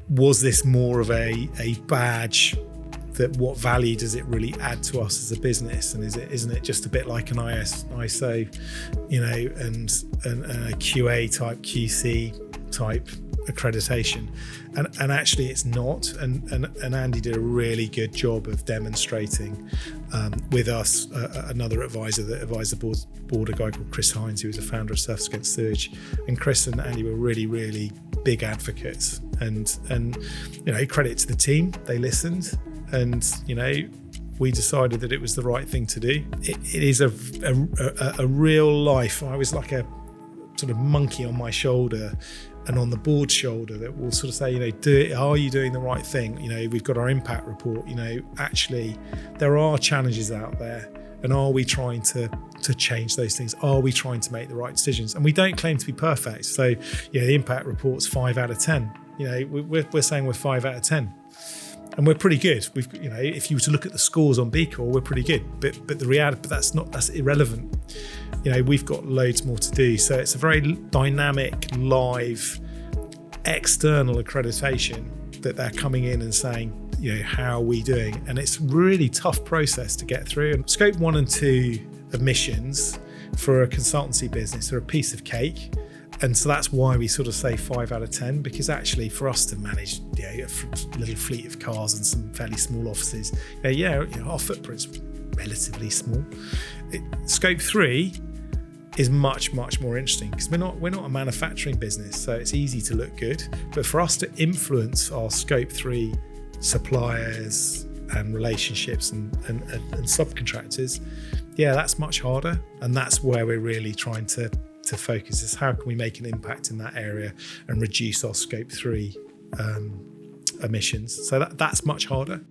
was this more of a badge? That what value does it really add to us as a business, and isn't it just a bit like an ISO, and a QA type, QC type accreditation, and actually it's not. And Andy did a really good job of demonstrating with us, another advisor that advised the board, a guy called Chris Hines, who was a founder of Surfers Against Sewage, and Chris and Andy were really, really big advocates, and credit to the team, they listened. And we decided that it was the right thing to do. It is a real life. I was like a sort of monkey on my shoulder and on the board's shoulder that will sort of say, are you doing the right thing? We've got our impact report. Actually, there are challenges out there, and are we trying to change those things? Are we trying to make the right decisions? And we don't claim to be perfect. So, the impact report's 5 out of 10. We're saying we're 5 out of 10. And we're pretty good. We've, if you were to look at the scores on B Corp, we're pretty good. But the reality, that's irrelevant. We've got loads more to do. So it's a very dynamic, live, external accreditation that they're coming in and saying, how are we doing? And it's a really tough process to get through. And scope 1 and 2 emissions for a consultancy business are a piece of cake. And so that's why we sort of say 5 out of 10, because actually for us to manage a little fleet of cars and some fairly small offices, our footprint's relatively small. Scope 3 is much, much more interesting because we're not a manufacturing business, so it's easy to look good. But for us to influence our Scope 3 suppliers and relationships and subcontractors, that's much harder. And that's where we're really trying to focus, is how can we make an impact in that area and reduce our Scope 3 emissions. So that's much harder.